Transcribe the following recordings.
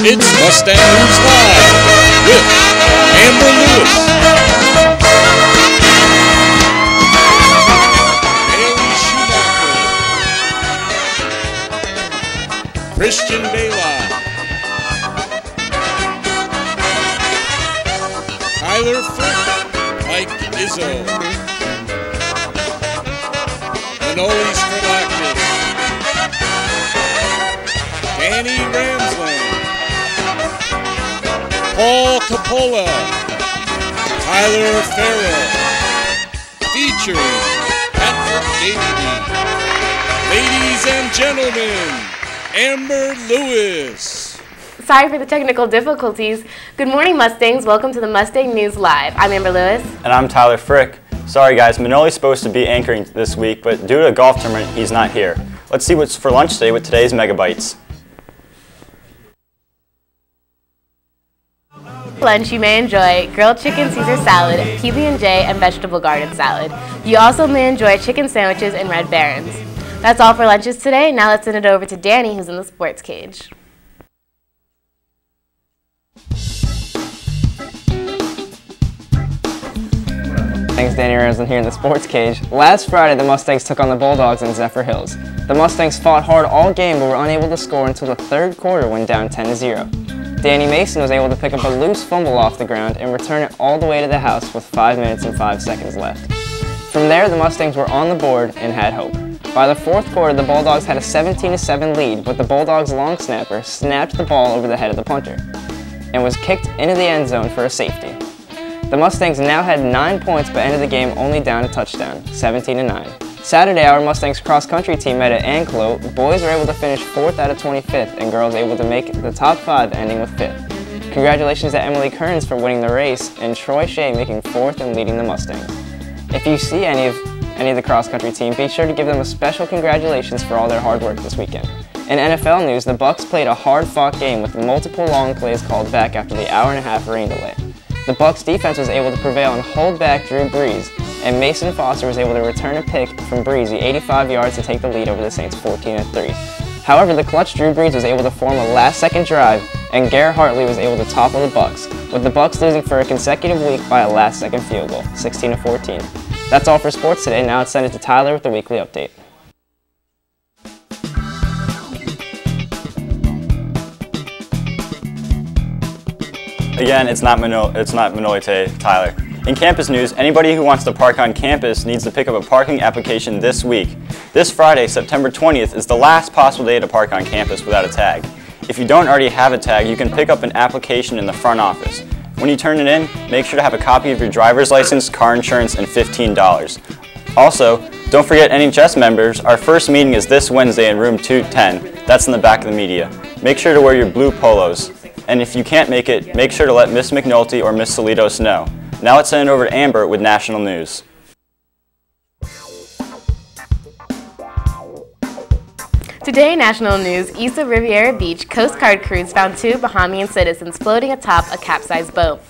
It's Mustang News Live with Amber Lewis, Haley Schumacher, Christian Bela, Tyler Frick, Mike Izzo, Manoli Skrlakis, Danny Ramsland, Paul Coppola, Tyler Farrell, featuring Patrick Davey. Ladies and gentlemen, Amber Lewis. Sorry for the technical difficulties. Good morning, Mustangs. Welcome to the Mustang News Live. I'm Amber Lewis. And I'm Tyler Frick. Sorry guys, Manoli's supposed to be anchoring this week, but due to a golf tournament, he's not here. Let's see what's for lunch today with today's Megabytes. Lunch, you may enjoy grilled chicken Caesar salad, PB&J, and vegetable garden salad. You also may enjoy chicken sandwiches and Red Barons. That's all for lunches today. Now let's send it over to Danny, who's in the sports cage. Thanks, Danny Ramsden here in the sports cage. Last Friday, the Mustangs took on the Bulldogs in Zephyr Hills. The Mustangs fought hard all game but were unable to score until the third quarter when down 10-0. Danny Mason was able to pick up a loose fumble off the ground and return it all the way to the house with 5 minutes and 5 seconds left. From there, the Mustangs were on the board and had hope. By the fourth quarter, the Bulldogs had a 17-7 lead, but the Bulldogs' long snapper snapped the ball over the head of the punter and was kicked into the end zone for a safety. The Mustangs now had 9 points but ended the game only down a touchdown, 17-9. Saturday, our Mustangs cross-country team met at Anklo. Boys were able to finish 4th out of 25th, and girls able to make the top 5, ending with 5th. Congratulations to Emily Kearns for winning the race, and Troy Shea making 4th and leading the Mustangs. If you see any of the cross-country team, be sure to give them a special congratulations for all their hard work this weekend. In NFL news, the Bucs played a hard-fought game with multiple long plays called back after the hour-and-a-half rain delay. The Bucs defense was able to prevail and hold back Drew Brees, and Mason Foster was able to return a pick from Brees, 85 yards to take the lead over the Saints 14-3. However, the clutch Drew Brees was able to form a last-second drive, and Garrett Hartley was able to topple the Bucs, with the Bucs losing for a consecutive week by a last-second field goal, 16-14. That's all for sports today. Now let's send it to Tyler with the weekly update. Again, it's not Manoli today, Tyler. In campus news, anybody who wants to park on campus needs to pick up a parking application this week. This Friday, September 20th, is the last possible day to park on campus without a tag. If you don't already have a tag, you can pick up an application in the front office. When you turn it in, make sure to have a copy of your driver's license, car insurance, and $15. Also, don't forget NHS members, our first meeting is this Wednesday in room 210. That's in the back of the media. Make sure to wear your blue polos. And if you can't make it, make sure to let Miss McNulty or Miss Salidos know. Now let's send it over to Amber with national news. Today in national news, east of Riviera Beach, Coast Guard crews found 2 Bahamian citizens floating atop a capsized boat.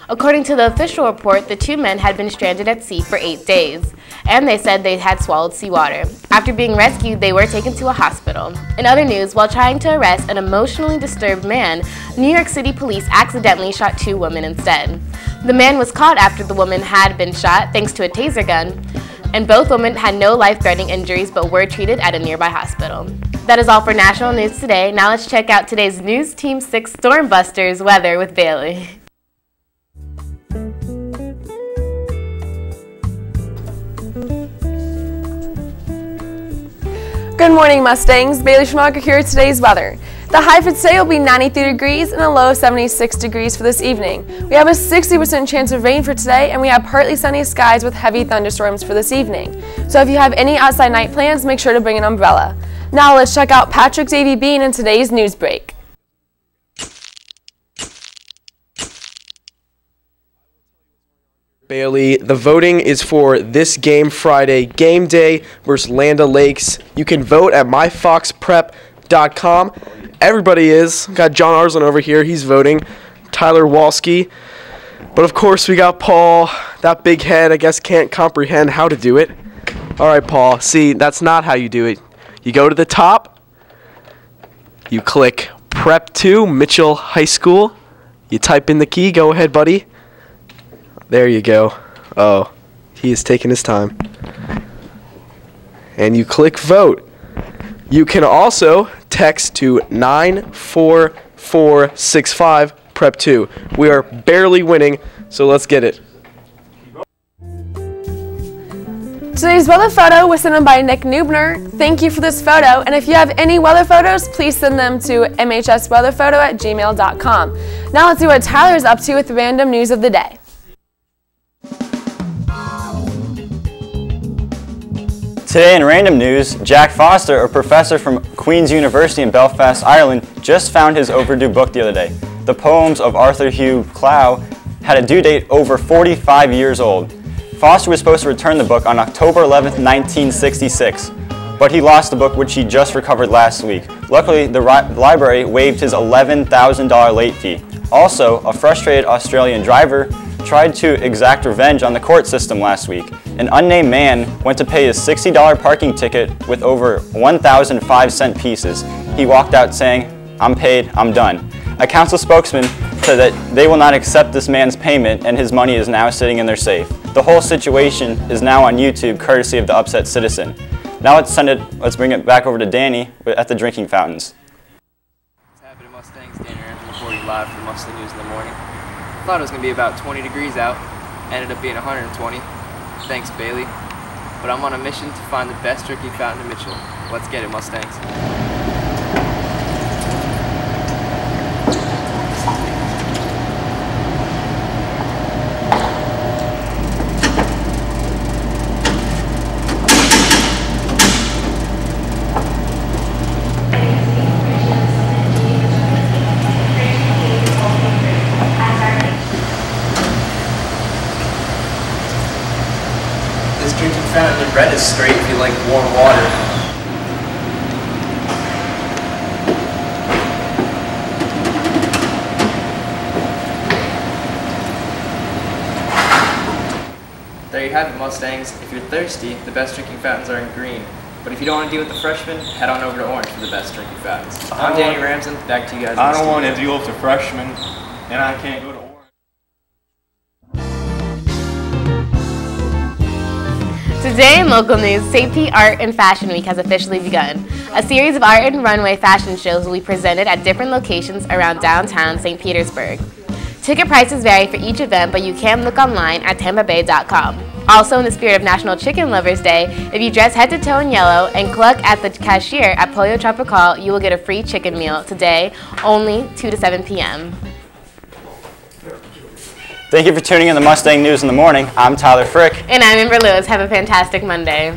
According to the official report, the 2 men had been stranded at sea for 8 days, and they said they had swallowed seawater. After being rescued, they were taken to a hospital. In other news, while trying to arrest an emotionally disturbed man, New York City police accidentally shot 2 women instead. The man was caught after the woman had been shot thanks to a taser gun, and both women had no life-threatening injuries but were treated at a nearby hospital. That is all for national news today. Now let's check out today's News Team 6 Stormbusters weather with Bailey. Good morning, Mustangs. Bailey Schumacher here with today's weather. The high for today will be 93 degrees and a low of 76 degrees for this evening. We have a 60% chance of rain for today, and we have partly sunny skies with heavy thunderstorms for this evening. So if you have any outside night plans, make sure to bring an umbrella. Now let's check out Patrick Davey Bean in today's news break. Bailey, the voting is for this game Friday, game day versus Land O'Lakes. You can vote at myfoxprep.com. Everybody is. Got John Arslan over here. He's voting. Tyler Walski. But of course, we got Paul. That big head, I guess, can't comprehend how to do it. All right, Paul. See, that's not how you do it. You go to the top. You click Prep 2, Mitchell High School. You type in the key. Go ahead, buddy. There you go. Oh, he is taking his time. And you click vote. You can also text to 94465 Prep 2. We are barely winning, so let's get it. Today's weather photo was sent in by Nick Nubner. Thank you for this photo, and if you have any weather photos, please send them to mhsweatherphoto@gmail.com. Now let's see what Tyler's up to with random news of the day. Today in random news, Jack Foster, a professor from Queen's University in Belfast, Ireland, just found his overdue book the other day. The poems of Arthur Hugh Clough had a due date over 45 years old. Foster was supposed to return the book on October 11, 1966, but he lost the book, which he just recovered last week. Luckily, the library waived his $11,000 late fee. Also, a frustrated Australian driver tried to exact revenge on the court system last week. An unnamed man went to pay his $60 parking ticket with over 1,005 cent pieces. He walked out saying, "I'm paid, I'm done." A council spokesman said that they will not accept this man's payment and his money is now sitting in their safe. The whole situation is now on YouTube, courtesy of the upset citizen. Now let's bring it back over to Danny at the drinking fountains. What's happening, Mustangs? Danny Ramsey reporting live from Mustang News in the morning. Thought it was going to be about 20 degrees out. Ended up being 120. Thanks, Bailey. But I'm on a mission to find the best drinking fountain in Mitchell. Let's get it, Mustangs. This drinking fountain in red is straight if you like warm water. There you have it, Mustangs. If you're thirsty, the best drinking fountains are in green. But if you don't want to deal with the freshmen, head on over to orange for the best drinking fountains. I'm Danny Ramsden. Back to you guys. I don't want to deal with the freshmen, and I can't go to orange. Today in local news, St. Pete Art and Fashion Week has officially begun. A series of art and runway fashion shows will be presented at different locations around downtown St. Petersburg. Ticket prices vary for each event, but you can look online at tampabay.com. Also, in the spirit of National Chicken Lovers Day, if you dress head to toe in yellow and cluck at the cashier at Pollo Tropical, you will get a free chicken meal today, only 2 to 7 p.m. Thank you for tuning in to Mustang News in the Morning. I'm Tyler Frick. And I'm Amber Lewis. Have a fantastic Monday.